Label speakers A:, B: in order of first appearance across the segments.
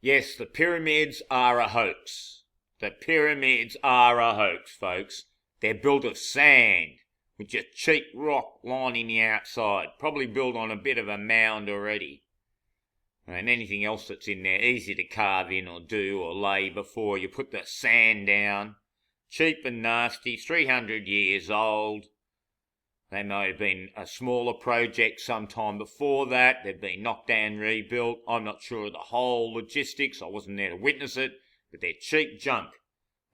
A: Yes, the pyramids are a hoax. The pyramids are a hoax, folks. They're built of sand, with just cheap rock lining the outside. Probably built on a bit of a mound already. And anything else that's in there, easy to carve in or do or lay before you put the sand down. Cheap and nasty, 300 years old. They may have been a smaller project sometime before that. They've been knocked down, rebuilt. I'm not sure of the whole logistics. I wasn't there to witness it. But they're cheap junk.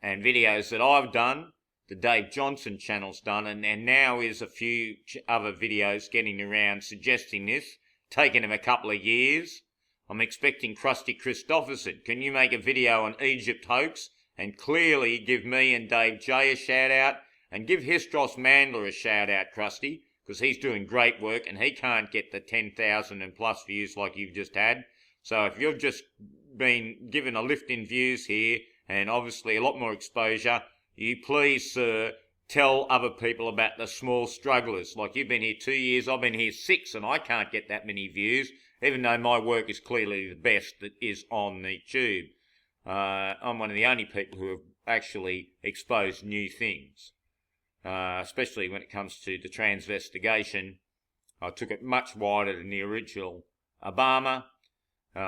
A: And videos that I've done, the Dave Johnson channel's done, and there now is a few other videos getting around suggesting this, taking them a couple of years. I'm expecting Krusty Christopherson. Can you make a video on Egypt hoax and clearly give me and Dave J a shout out? And give Histros Mandler a shout out, Krusty, because he's doing great work and he can't get the 10,000 and plus views like you've just had. So if you've just been given a lift in views here and obviously a lot more exposure, you please, sir, tell other people about the small strugglers. Like you've been here 2 years, I've been here 6 and I can't get that many views, even though my work is clearly the best that is on the tube. I'm one of the only people who have actually exposed new things. Especially when it comes to the transvestigation. I took it much wider than the original Obama,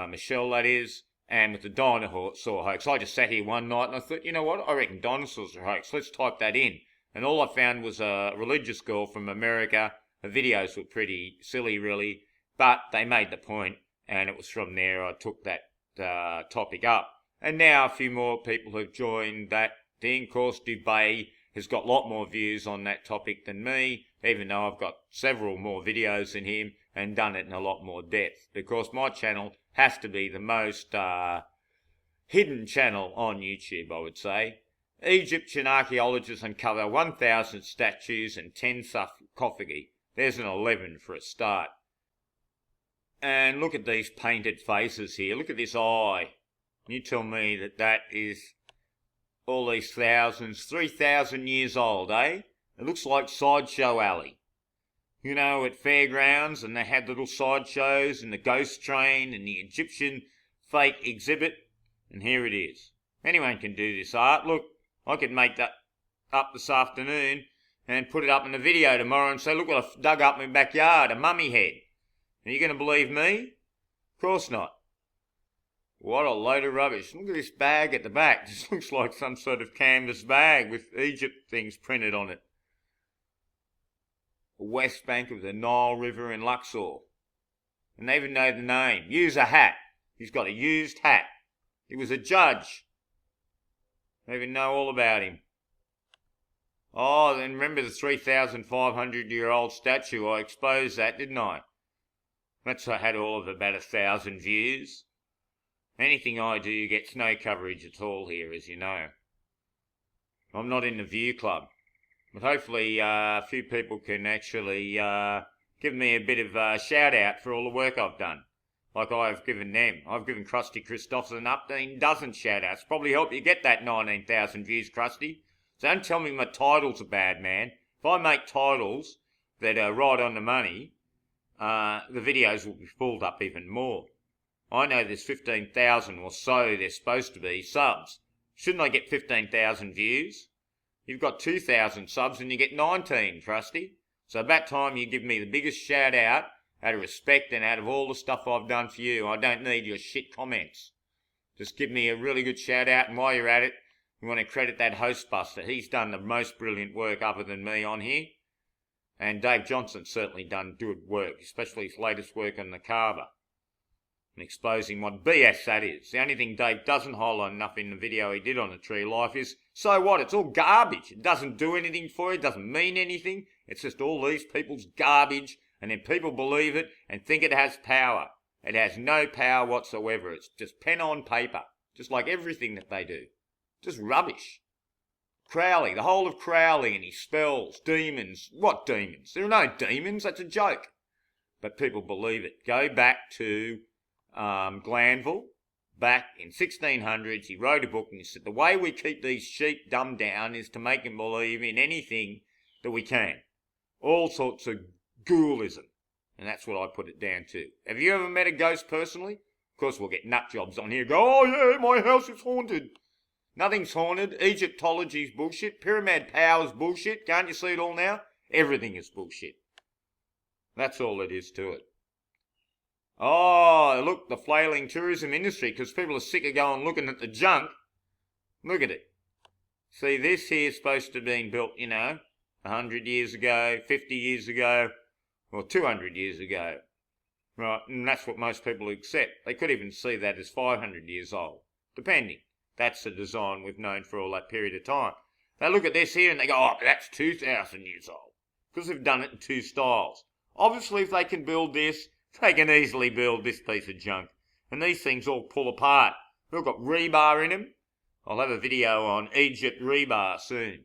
A: Michelle that is, and with the dinosaur hoax. I just sat here one night and I thought, you know what, I reckon dinosaurs are hoax, let's type that in. And all I found was a religious girl from America. Her videos were pretty silly really, but they made the point, and it was from there I took that topic up. And now a few more people have joined that thing. Of course, Dubai has got a lot more views on that topic than me, even though I've got several more videos than him and done it in a lot more depth, because my channel has to be the most hidden channel on YouTube, I would say. Egyptian archaeologists uncover 1,000 statues and 10 sarcophagi. There's an 11 for a start. And look at these painted faces here. Look at this eye. You tell me that that is all these thousands, 3,000 years old, eh? It looks like Sideshow Alley. You know, at fairgrounds, and they had little sideshows and the ghost train and the Egyptian fake exhibit, and here it is. Anyone can do this art. Look, I could make that up this afternoon and put it up in a video tomorrow and say, look what I dug up in my backyard, a mummy head. Are you going to believe me? Of course not. What a load of rubbish. Look at this bag at the back. This looks like some sort of canvas bag with Egypt things printed on it. The west bank of the Nile River in Luxor. And they even know the name. Use a hat. He's got a used hat. He was a judge. They even know all about him. Oh, then remember the 3,500-year-old statue? I exposed that, didn't I? That's had all of about 1,000 views. Anything I do gets no coverage at all here, as you know. I'm not in the View Club. But hopefully a few people can actually give me a bit of a shout out for all the work I've done. Like I've given them. I've given Krusty Christopherson up to a dozen shout outs. Probably help you get that 19,000 views, Krusty. So don't tell me my titles are bad, man. If I make titles that are right on the money, the videos will be pulled up even more. I know there's 15,000 or so there's supposed to be subs. Shouldn't I get 15,000 views? You've got 2,000 subs and you get 19, Krusty. So about time you give me the biggest shout out of respect and out of all the stuff I've done for you. I don't need your shit comments. Just give me a really good shout out, and while you're at it, you want to credit that Hostbuster. He's done the most brilliant work other than me on here. And Dave Johnson's certainly done good work, especially his latest work on the Carver. And exposing what BS that is. The only thing Dave doesn't highlight enough in the video he did on the tree life is, so what, it's all garbage. It doesn't do anything for you, it doesn't mean anything. It's just all these people's garbage, and then people believe it and think it has power. It has no power whatsoever. It's just pen on paper, just like everything that they do. Just rubbish. Crowley, the whole of Crowley and his spells, demons. What demons? There are no demons, that's a joke. But people believe it. Go back to Glanville, back in 1600s, he wrote a book and he said the way we keep these sheep dumbed down is to make them believe in anything that we can. All sorts of ghoulism. And that's what I put it down to. Have you ever met a ghost personally? Of course we'll get nut jobs on here. Go, oh yeah, my house is haunted. Nothing's haunted. Egyptology's bullshit. Pyramid power's bullshit. Can't you see it all now? Everything is bullshit. That's all it is to it. Oh, look, the flailing tourism industry, because people are sick of going looking at the junk. Look at it. See, this here's supposed to have been built, 100 years ago, 50 years ago, or 200 years ago. Right, and that's what most people accept. They could even see that as 500 years old, depending. That's the design we've known for all that period of time. They look at this here and they go, oh, that's 2,000 years old, because they've done it in two styles. Obviously, if they can build this, they can easily build this piece of junk. And these things all pull apart. They've got rebar in them. I'll have a video on Egypt rebar soon.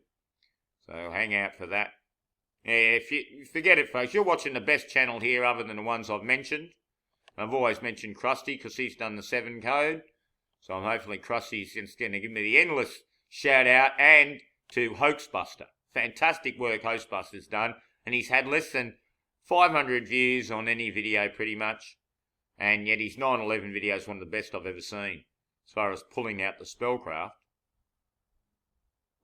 A: So hang out for that. Yeah, if you forget it, folks, you're watching the best channel here other than the ones I've mentioned. I've always mentioned Krusty because he's done the 7 code. So I'm hopefully Krusty's just going to give me the endless shout out, and to Hoaxbuster. Fantastic work Hoaxbuster's done. And he's had less than 500 views on any video pretty much. And yet his 9/11 video is one of the best I've ever seen as far as pulling out the spellcraft.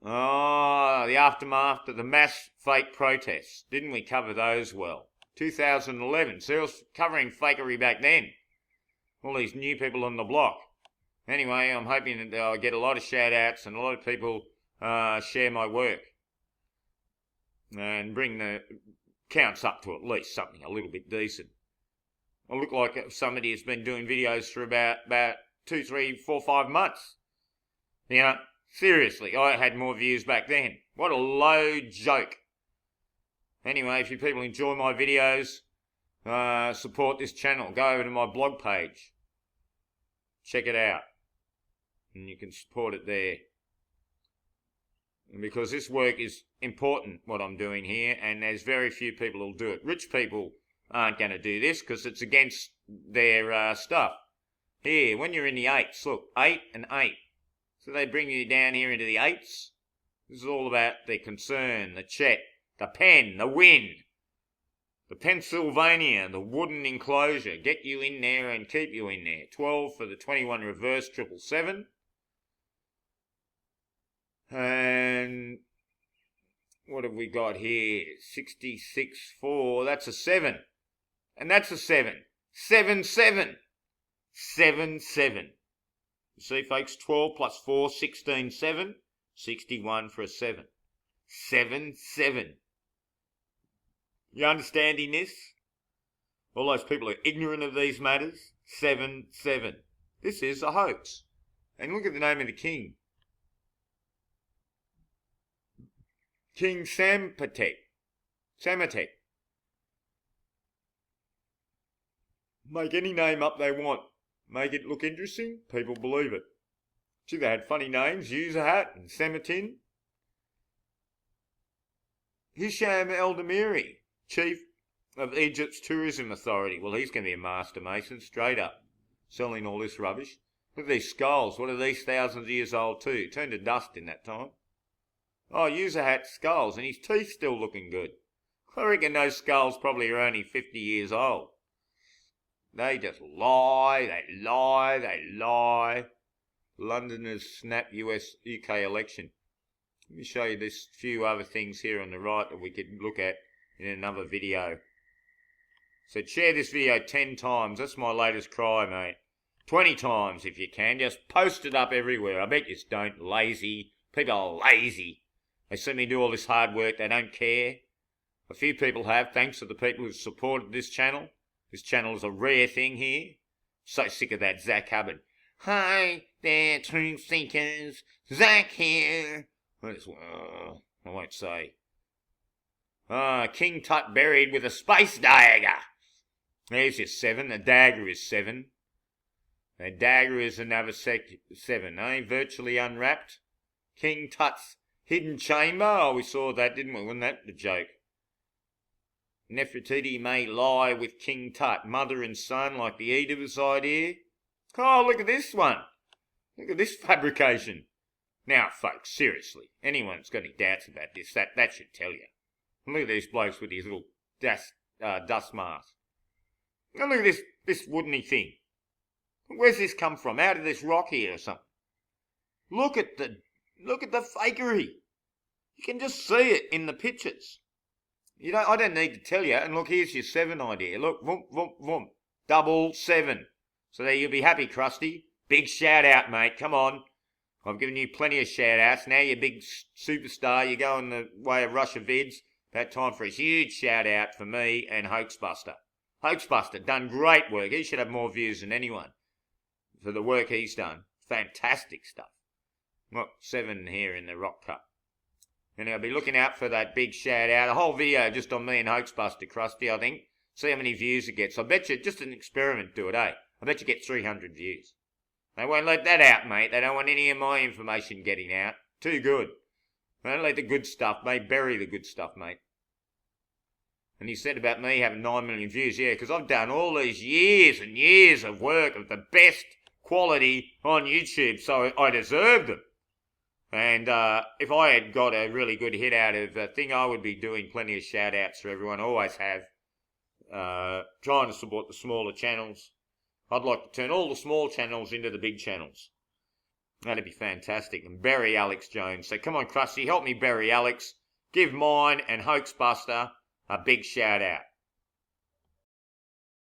A: Oh, the aftermath of the mass fake protests. Didn't we cover those well? 2011. So I was covering fakery back then. All these new people on the block. Anyway, I'm hoping that I'll get a lot of shout outs and a lot of people share my work. And bring the counts up to at least something a little bit decent. I look like somebody has been doing videos for about 2, 3, 4, 5 months. Seriously, I had more views back then. What a low joke. Anyway, if you people enjoy my videos, support this channel. Go over to my blog page. Check it out. And you can support it there. Because this work is important, what I'm doing here, and there's very few people who'll do it. Rich people aren't going to do this because it's against their stuff. Here, when you're in the 8s, look, 8 and 8. So they bring you down here into the 8s. This is all about the concern, the Chet, the pen, the win, the Pennsylvania, the wooden enclosure. Get you in there and keep you in there. 12 for the 21 reverse 777. And what have we got here? 66.4. That's a 7. And that's a 7. 7-7. 7-7. You see, folks, 12 plus 4, 16, 7. 61 for a 7. 7-7. You understanding this? All those people are ignorant of these matters. 7-7. This is a hoax. And look at the name of the king. King Sametek. Make any name up they want. Make it look interesting, people believe it. Gee, they had funny names, Userhat and Semetin. Hisham Eldamiri, chief of Egypt's tourism authority. Well, he's going to be a master mason, straight up, selling all this rubbish. Look at these skulls. What are these thousands of years old too? Turned to dust in that time. Oh, Userhat skulls, and his teeth still looking good. I reckon those skulls probably are only 50 years old. They just lie, they lie, they lie. Londoners snap UK election. Let me show you this few other things here on the right that we could look at in another video. So share this video 10 times. That's my latest cry, mate. 20 times if you can. Just post it up everywhere. I bet you don't. Lazy. People are lazy. They see me do all this hard work. They don't care. A few people have, thanks to the people who've supported this channel. This channel is a rare thing here. So sick of that Zach Hubbard. Hi there, truth seekers. Zach here. I won't say. King Tut buried with a space dagger. There's your 7. The dagger is 7. The dagger is another 7, eh? Virtually unwrapped. King Tut's hidden chamber. Oh, we saw that, didn't we? Wasn't that the joke? Nefertiti may lie with King Tut, mother and son, like the Oedipus idea. Oh, look at this one. Look at this fabrication. Now, folks, seriously, anyone that's got any doubts about this, that should tell you. Look at these blokes with these little dust masks. Now look at this woodeny thing. Where's this come from? Out of this rock here or something? Look at the fakery. You can just see it in the pictures. I don't need to tell you. And look, here's your 7 idea. Look, vroom, vroom, vroom. 7. So there you'll be happy, Krusty. Big shout out, mate. Come on. I've given you plenty of shout outs. Now you're a big superstar. You go in the way of Russia Vids. About time for a huge shout out for me and Hoaxbuster. Hoaxbuster done great work. He should have more views than anyone for the work he's done. Fantastic stuff. Look, 7 here in the rock cut. And I'll be looking out for that big shout out. A whole video just on me and Hoaxbuster, Krusty, I think. See how many views it gets. I bet you, just an experiment, do it, eh? I bet you get 300 views. They won't let that out, mate. They don't want any of my information getting out. Too good. They don't let the good stuff, mate. Bury the good stuff, mate. And he said about me having 9 million views. Yeah, because I've done all these years and years of work of the best quality on YouTube, so I deserve them. And if I had got a really good hit out of a thing, I would be doing plenty of shout-outs for everyone. I always have. Trying to support the smaller channels. I'd like to turn all the small channels into the big channels. That'd be fantastic. And bury Alex Jones. So come on, Krusty, help me bury Alex. Give mine and Hoaxbuster a big shout-out.